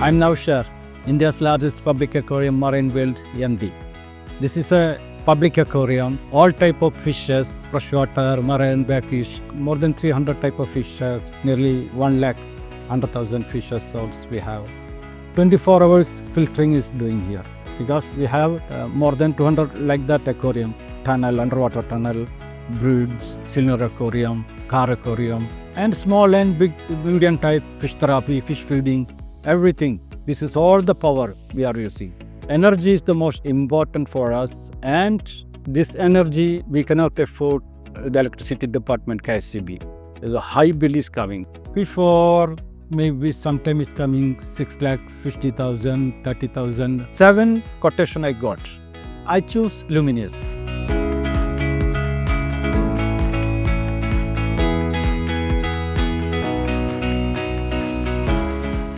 I'm now Share, India's largest public aquarium marine world MD. This is a public aquarium, all type of fishes, freshwater, marine, backfish, more than 300 type of fishes, nearly 1,100,000 fishes souls we have. 24 hours filtering is doing here because we have more than 200 like that aquarium, tunnel, underwater tunnel, broods, cylinder aquarium, car aquarium, and small and big medium type fish therapy, fish feeding, everything. This is all the power we are using. Energy is the most important for us, and this energy we cannot afford the electricity department KSCB. The high bill is coming. Before maybe sometime is coming 6,50,000, 30,000. 7 quotation I got. I choose Luminous.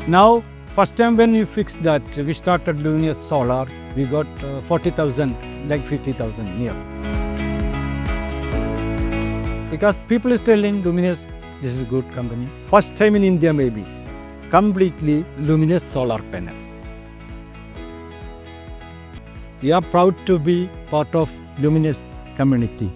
Now, first time when we fixed that, we started Luminous Solar, we got 40,000, like 50,000 near. Because people is telling Luminous, this is a good company. First time in India maybe, completely Luminous Solar panel. We are proud to be part of Luminous community.